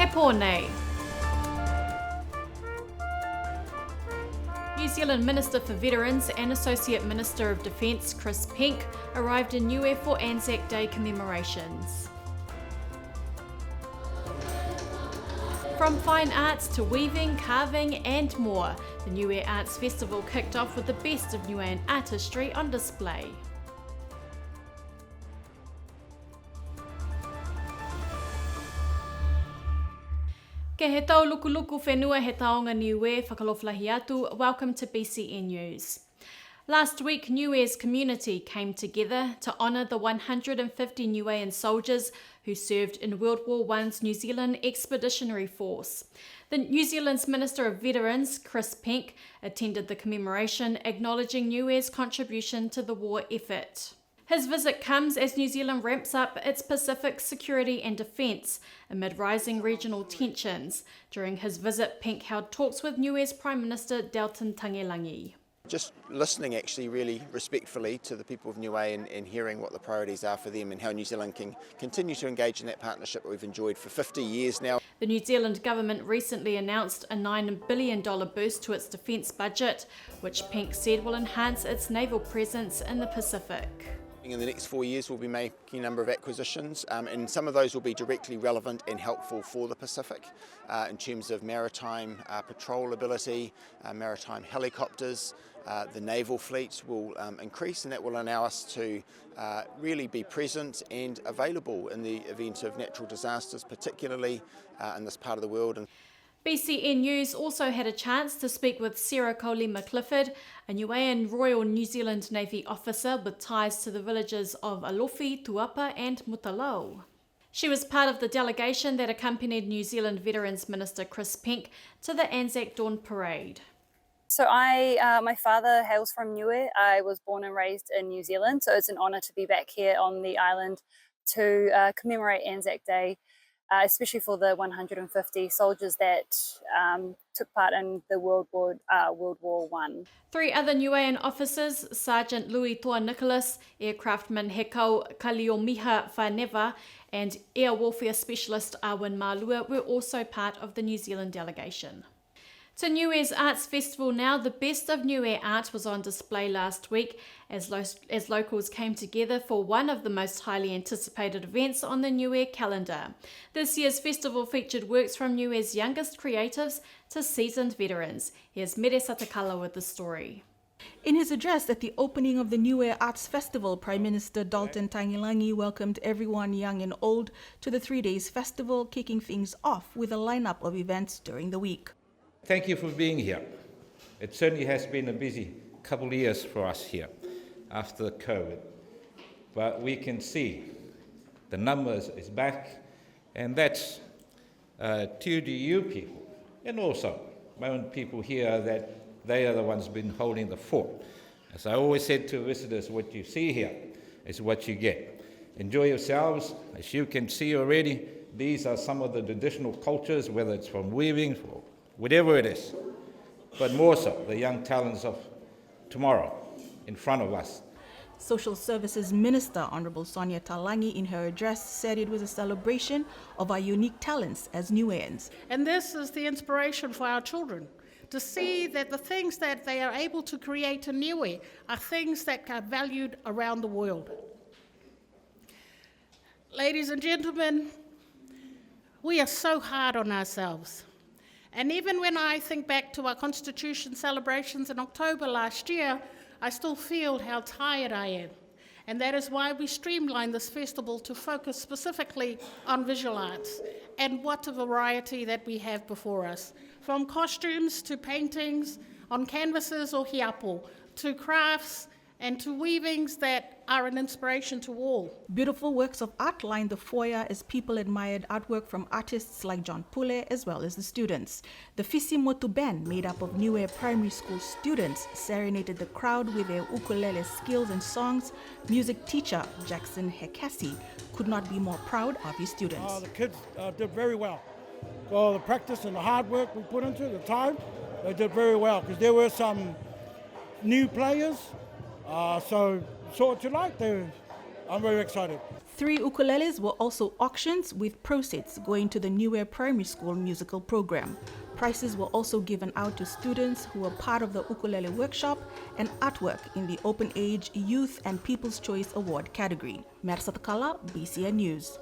Hiapo nei. New Zealand Minister for Veterans and Associate Minister of Defence Chris Penk arrived in Niue for Anzac Day commemorations. From fine arts to weaving, carving and more, the Niue Arts Festival kicked off with the best of Niuean artistry on display. Ke he tau lukuluku whenua he taonga Niue whakaloflahi atu. Welcome to BCN News. Last week, Niue's community came together to honour the 150 Niuean soldiers who served in World War I's New Zealand Expeditionary Force. The New Zealand's Minister of Veterans, Chris Penk, attended the commemoration, acknowledging Niue's contribution to the war effort. His visit comes as New Zealand ramps up its Pacific security and defence amid rising regional tensions. During his visit, Penk held talks with Niue's Prime Minister Dalton Tangelangi. Just listening actually really respectfully to the people of Niue and hearing what the priorities are for them and how New Zealand can continue to engage in that partnership that we've enjoyed for 50 years now. The New Zealand government recently announced a $9 billion boost to its defence budget, which Penk said will enhance its naval presence in the Pacific. In the next 4 years we'll be making a number of acquisitions and some of those will be directly relevant and helpful for the Pacific in terms of maritime patrol ability, maritime helicopters. The naval fleet will increase and that will allow us to really be present and available in the event of natural disasters, particularly in this part of the world. BCN News also had a chance to speak with Sarah Coley-McClifford, a Niuean Royal New Zealand Navy officer with ties to the villages of Alofi, Tuapa and Mutalau. She was part of the delegation that accompanied New Zealand Veterans Minister Chris Penk to the Anzac Dawn Parade. So my father hails from Niue. I was born and raised in New Zealand, so it's an honour to be back here on the island to commemorate Anzac Day. Especially for the 150 soldiers that took part in the World War I. 3 other Niuean officers, Sergeant Louis Toa Nicholas, Aircraftman Hekau Kaliomiha Whaneva, and Air Warfare Specialist Arwin Malua were also part of the New Zealand delegation. To Niue's Arts Festival now, the best of Niue art was on display last week as locals came together for one of the most highly anticipated events on the Niue calendar. This year's festival featured works from Niue's youngest creatives to seasoned veterans. Here's Mere Satakala with the story. In his address at the opening of the Niue Arts Festival, Prime Minister Dalton Tangelangi welcomed everyone young and old to the 3 days festival, kicking things off with a lineup of events during the week. Thank you for being here. It certainly has been a busy couple of years for us here after COVID. But we can see the numbers is back, and that's due to you people, and also my own people here, that they are the ones been holding the fort. As I always said to visitors, what you see here is what you get. Enjoy yourselves. As you can see already, these are some of the traditional cultures, whether it's from weaving, or whatever it is, but more so the young talents of tomorrow in front of us. Social Services Minister Honourable Sonia Talangi in her address said it was a celebration of our unique talents as Niueans. And this is the inspiration for our children, to see that the things that they are able to create in Niue are things that are valued around the world. Ladies and gentlemen, we are so hard on ourselves. And even when I think back to our Constitution celebrations in October last year, I still feel how tired I am. And that is why we streamlined this festival to focus specifically on visual arts. And what a variety that we have before us. From costumes to paintings on canvases or hiapo, to crafts and to weavings that are an inspiration to all. Beautiful works of art lined the foyer as people admired artwork from artists like John Pule as well as the students. The Fisi Motu band, made up of Niue primary school students, serenaded the crowd with their ukulele skills and songs. Music teacher Jackson Hekasi could not be more proud of his students. The kids did very well. So the practice and the hard work we put into the time, they did very well, because there were some new players. So what you like, I'm very excited. 3 ukuleles were also auctioned, with proceeds going to the Niue Primary School musical program. Prizes were also given out to students who were part of the ukulele workshop and artwork in the Open Age, Youth and People's Choice Award category. Mersatakala, BCN News.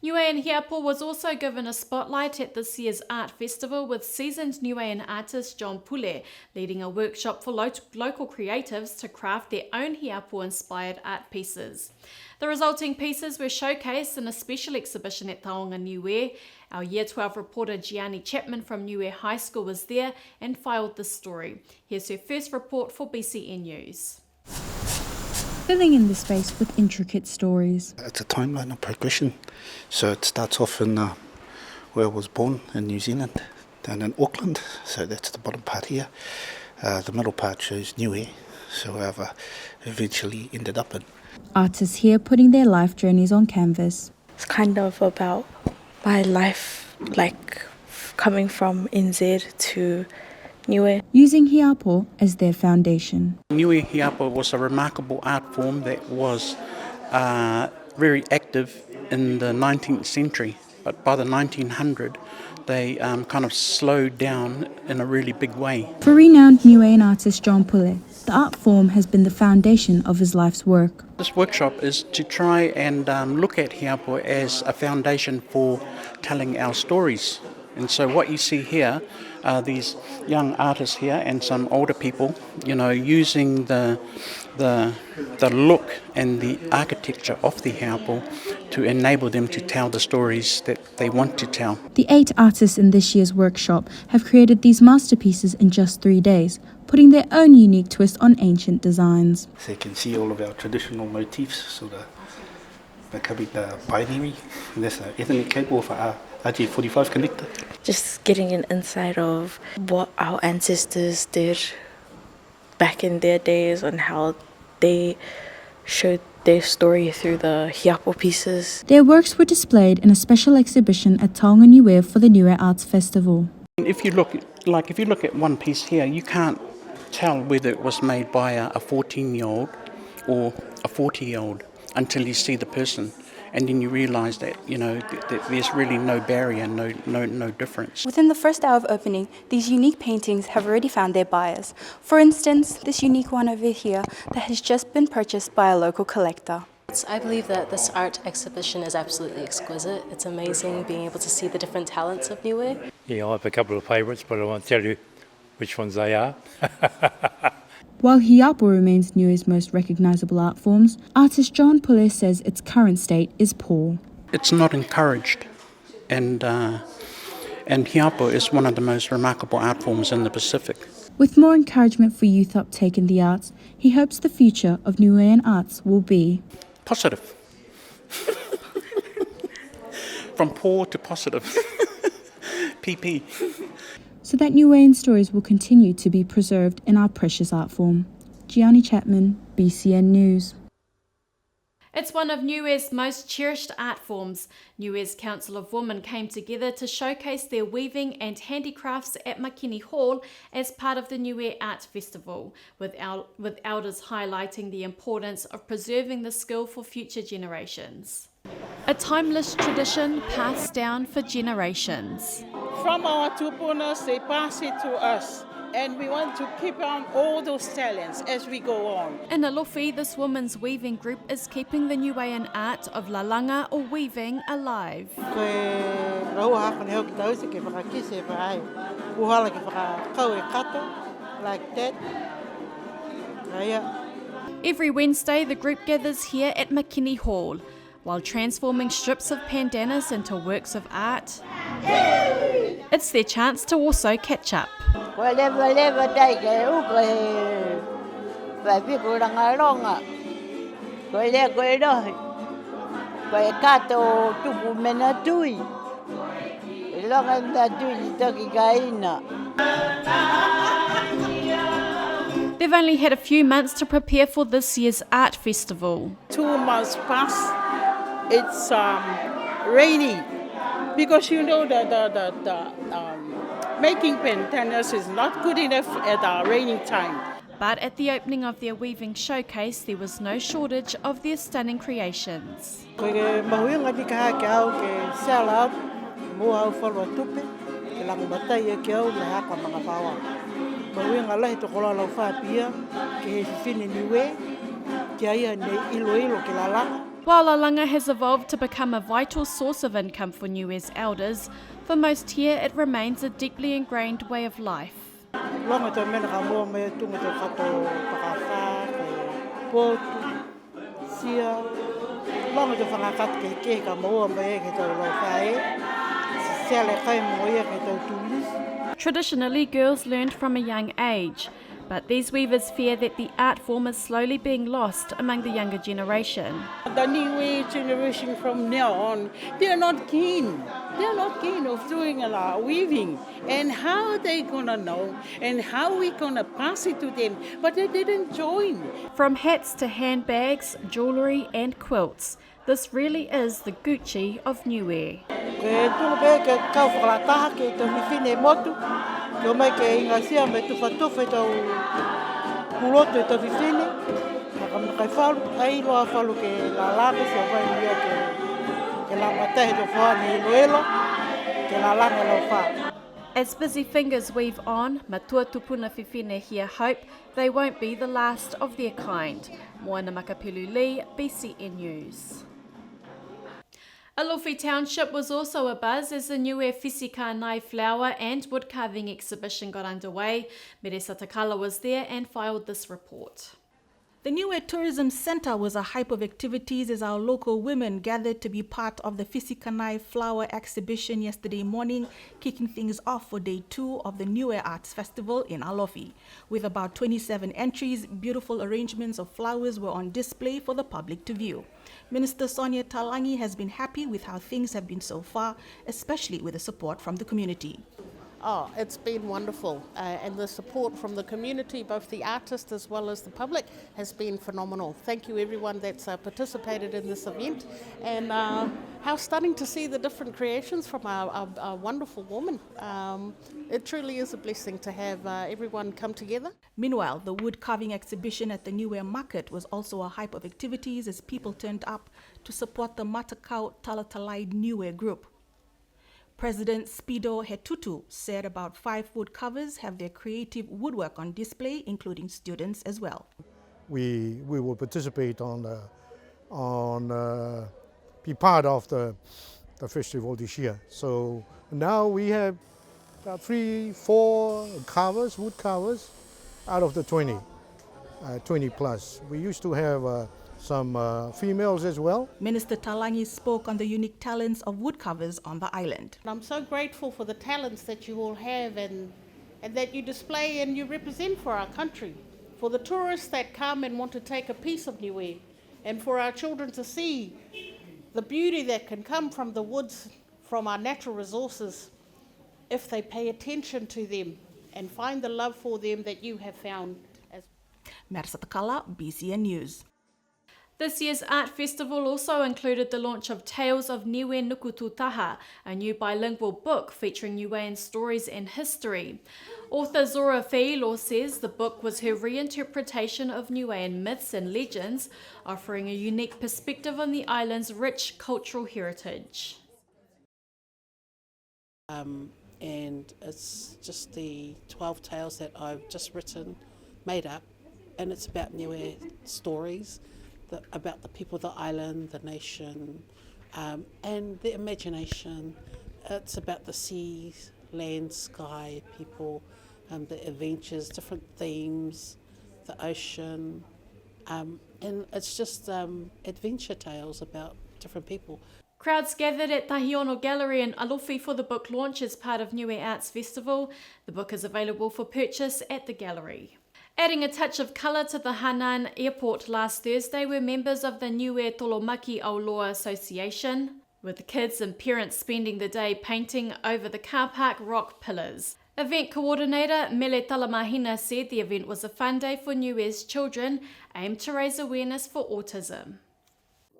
Niue and Hiapo was also given a spotlight at this year's art festival, with seasoned Niuean artist John Pule leading a workshop for local creatives to craft their own Hiapo-inspired art pieces. The resulting pieces were showcased in a special exhibition at Taonga Niue. Our Year 12 reporter Gianni Chapman from Niue High School was there and filed this story. Here's her first report for BCN News. Filling in the space with intricate stories. It's a timeline of progression. So it starts off in where I was born in New Zealand, down in Auckland. So that's the bottom part here. The middle part shows Niue, so I've eventually ended up in. Artists here putting their life journeys on canvas. It's kind of about my life, like coming from NZ to Niue. Using Hiapo as their foundation. Niue Hiapo was a remarkable art form that was very active in the 19th century, but by the 1900s they kind of slowed down in a really big way. For renowned Niuean artist John Pule, the art form has been the foundation of his life's work. This workshop is to try and look at Hiapo as a foundation for telling our stories. And so what you see here are these young artists here and some older people, using the look and the architecture of the Hiapo to enable them to tell the stories that they want to tell. The 8 artists in this year's workshop have created these masterpieces in just 3 days, putting their own unique twist on ancient designs. So you can see all of our traditional motifs, so becoming the binary, and that's an ethnic cable for our RJ45 connector. Just getting an insight of what our ancestors did back in their days and how they showed their story through the Hiapo pieces. Their works were displayed in a special exhibition at Taonga Niue for the Niue Arts Festival. If you look at one piece here, you can't tell whether it was made by a 14-year-old or a 40-year-old until you see the person. And then you realise that, that there's really no barrier, no difference. Within the first hour of opening, these unique paintings have already found their buyers. For instance, this unique one over here that has just been purchased by a local collector. I believe that this art exhibition is absolutely exquisite. It's amazing being able to see the different talents of Niue. Yeah, I have a couple of favourites, but I won't tell you which ones they are. While Hiapo remains Niue's most recognisable art forms, artist John Pule says its current state is poor. It's not encouraged, and Hiapo is one of the most remarkable art forms in the Pacific. With more encouragement for youth uptake in the arts, he hopes the future of Niuean arts will be positive. From poor to positive. PP. So that Niuean stories will continue to be preserved in our precious art form. Gianni Chapman, BCN News. It's one of Niue's most cherished art forms. Niue's Council of Women came together to showcase their weaving and handicrafts at Makini Hall as part of the Niue Art Festival, with elders highlighting the importance of preserving the skill for future generations. A timeless tradition passed down for generations. From our tupunas, they pass it to us. And we want to keep on all those talents as we go on. In Alofi, this women's weaving group is keeping the Niuean art of lalanga or weaving alive. Like that. Every Wednesday, the group gathers here at Makini Hall, while transforming strips of pandanus into works of art. It's their chance to also catch up. They've only had a few months to prepare for this year's art festival. 2 months past, it's rainy because the making pandanus is not good enough at our rainy time. But at the opening of their weaving showcase, there was no shortage of their stunning creations. Koe ke mahuinga ni ka ke au ke sala mo au whalua tupe ke langu matai e ke au me haka mga whawa. Mahuinga lahi to kola lau whapia ke he whiwhine niue ke aia nei ilo ke la langa. While Lalanga has evolved to become a vital source of income for Niue's elders, for most here it remains a deeply ingrained way of life. Longa to mena ka mua me tunga to kato pakawha, potu, sia. Longa to whangakat ke ka mua me ke tau lau whae. Sele kai mo ia ke tau tulis. Traditionally, girls learned from a young age, but these weavers fear that the art form is slowly being lost among the younger generation. The Niue generation from now on, they're not keen. They're not keen of doing weaving. And how are they going to know? And how are we going to pass it to them? But they didn't join. From hats to handbags, jewellery and quilts, this really is the Gucci of Niue. Ke tunga ke kau whakalataha ke tau whiwhine motu. Ke mai ke inga sia me tuwhatuwhi tau kuloto tau whiwhine. Maka kai whalu, ai loa whalu ke la langa sia wai mia ke la matahi to whaani ilo ke la langa lau wha. As busy fingers weave on, matua tupuna whiwhine here hope they won't be the last of their kind. Moana Makapilu Lee, BCN News. Alofi Township was also abuzz as the Niue Whisikanai flower and woodcarving exhibition got underway. Meresa Takala was there and filed this report. The Niue Tourism Centre was a hype of activities as our local women gathered to be part of the Whisikanai flower exhibition yesterday morning, kicking things off for day 2 of the Niue Arts Festival in Alofi. With about 27 entries, beautiful arrangements of flowers were on display for the public to view. Minister Sonia Talangi has been happy with how things have been so far, especially with the support from the community. Oh, it's been wonderful, and the support from the community, both the artists as well as the public, has been phenomenal. Thank you everyone that's participated in this event, and how stunning to see the different creations from our wonderful woman. It truly is a blessing to have everyone come together. Meanwhile, the wood carving exhibition at the Niue Market was also a hype of activities as people turned up to support the Matakau Talatalai Niue group. President Spido Hetutu said about 5 wood covers have their creative woodwork on display, including students as well. We will participate be part of the festival this year. So now we have 3-4 covers, wood covers, out of the 20 plus. We used to have some females as well. Minister Talangi spoke on the unique talents of woodcarvers on the island. I'm so grateful for the talents that you all have and that you display and you represent for our country. For the tourists that come and want to take a piece of Niue, and for our children to see the beauty that can come from the woods, from our natural resources, if they pay attention to them and find the love for them that you have found. Meresa Takala, BCN News. This year's art festival also included the launch of Tales of Niue Nukututaha, a new bilingual book featuring Niuean stories and history. Author Zora Feilo says the book was her reinterpretation of Niuean myths and legends, offering a unique perspective on the island's rich cultural heritage. And it's just the 12 tales that I've just written, made up, and it's about Niue stories. About the people of the island, the nation, and the imagination. It's about the seas, land, sky, people, the adventures, different themes, the ocean, and it's just adventure tales about different people. Crowds gathered at Tahiono Gallery in Alofi for the book launch as part of Niue Arts Festival. The book is available for purchase at the gallery. Adding a touch of colour to the Hainan airport last Thursday were members of the Niue Tolomaki Aoloa Association, with kids and parents spending the day painting over the car park rock pillars. Event coordinator Mele Talamahina said the event was a fun day for Niue's children, aimed to raise awareness for autism.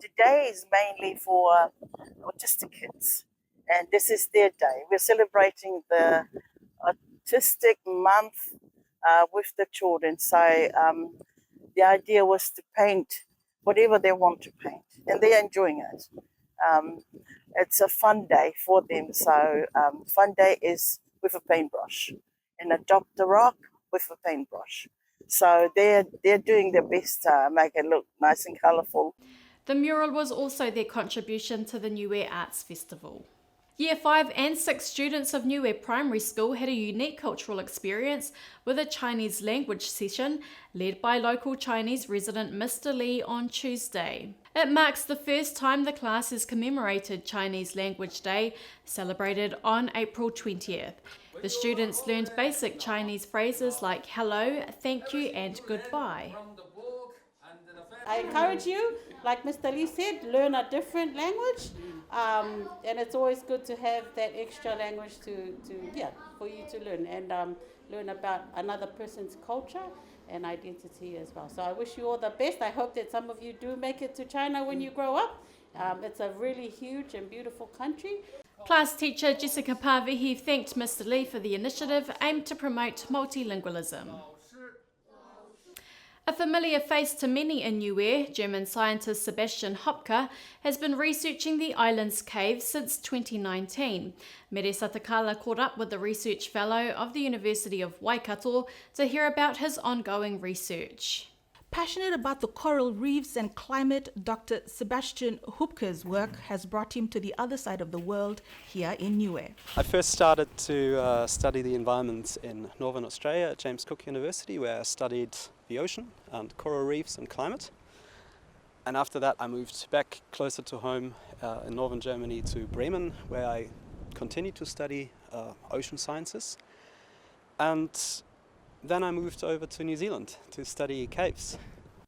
Today is mainly for autistic kids, and this is their day. We're celebrating the Autistic Month with the children. So the idea was to paint whatever they want to paint, and they're enjoying it. It's a fun day for them. So fun day is with a paintbrush, and adopt the rock with a paintbrush. So they're doing their best to make it look nice and colourful. The mural was also their contribution to the Niue Arts Festival. Year 5 and 6 students of Niue Primary School had a unique cultural experience with a Chinese language session led by local Chinese resident Mr. Lee on Tuesday. It marks the first time the class has commemorated Chinese Language Day, celebrated on April 20th. The students learned basic Chinese phrases like hello, thank you, and goodbye. I encourage you, like Mr. Lee said, learn a different language, and it's always good to have that extra language for you to learn and learn about another person's culture and identity as well. So I wish you all the best. I hope that some of you do make it to China when you grow up. It's a really huge and beautiful country. Class teacher Jessica Pavihi thanked Mr. Lee for the initiative aimed to promote multilingualism. A familiar face to many in Niue, German scientist Sebastian Hopke has been researching the island's caves since 2019. Mere Satakala caught up with the research fellow of the University of Waikato to hear about his ongoing research. Passionate about the coral reefs and climate, Dr. Sebastian Hopke's work has brought him to the other side of the world here in Niue. I first started to study the environment in Northern Australia at James Cook University, where I studied the ocean and coral reefs and climate. And after that I moved back closer to home in northern Germany to Bremen, where I continued to study ocean sciences. And then I moved over to New Zealand to study caves.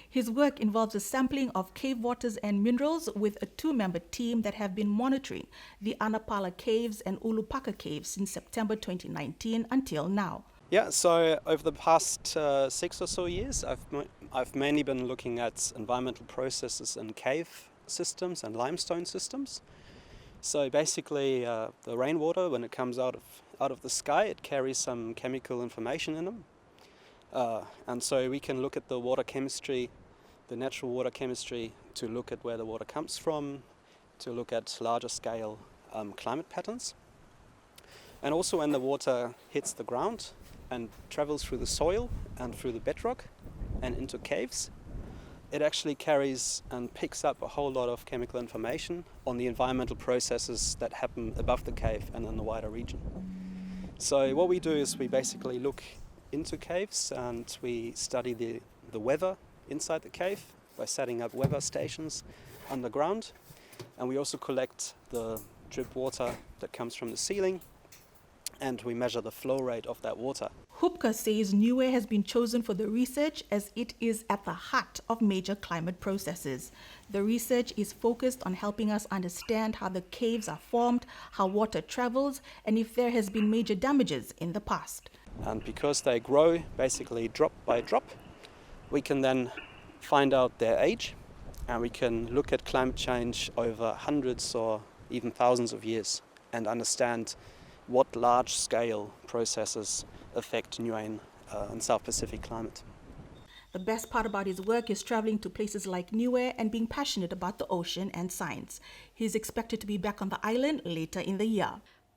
His work involves a sampling of cave waters and minerals with a 2-member team that have been monitoring the Anapala Caves and Ulupaka Caves since September 2019 until now. Yeah, so over the past 6 or so years, I've mainly been looking at environmental processes in cave systems and limestone systems. So basically, the rainwater, when it comes out of the sky, it carries some chemical information in them. And so we can look at the water chemistry, the natural water chemistry, to look at where the water comes from, to look at larger scale climate patterns. And also when the water hits the ground and travels through the soil and through the bedrock and into caves, it actually carries and picks up a whole lot of chemical information on the environmental processes that happen above the cave and in the wider region. So what we do is we basically look into caves and we study the weather inside the cave by setting up weather stations underground, and we also collect the drip water that comes from the ceiling, and we measure the flow rate of that water. Hopke says Niue has been chosen for the research as it is at the heart of major climate processes. The research is focused on helping us understand how the caves are formed, how water travels, and if there has been major damages in the past. And because they grow basically drop by drop, we can then find out their age, and we can look at climate change over hundreds or even thousands of years and understand what large-scale processes affect Niue and South Pacific climate. The best part about his work is traveling to places like Niue and being passionate about the ocean and science. He is expected to be back on the island later in the year.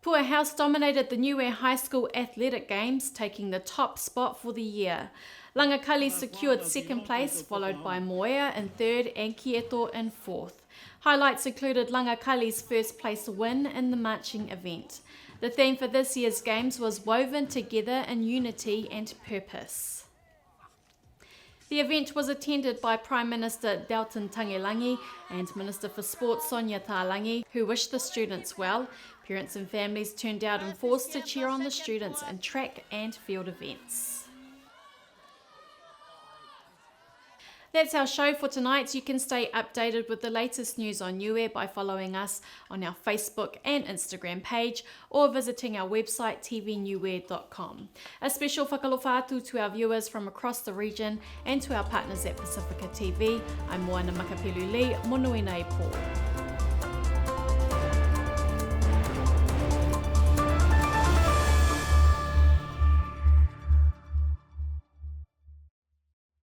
Pua House dominated the Niue High School Athletic Games, taking the top spot for the year. Langakali secured second place, followed by Moea in third and Kieto in fourth. Highlights included Langakali's first place win in the marching event. The theme for this year's games was woven together in unity and purpose. The event was attended by Prime Minister Dalton Tangelangi and Minister for Sport Sonia Talangi, who wished the students well. Parents and families turned out in force to cheer on the students in track and field events. That's our show for tonight. You can stay updated with the latest news on Niue by following us on our Facebook and Instagram page or visiting our website tvniue.com. A special whakalofa atu to our viewers from across the region and to our partners at Pacifica TV. I'm Moana Makapelu Lee, monuina e pō.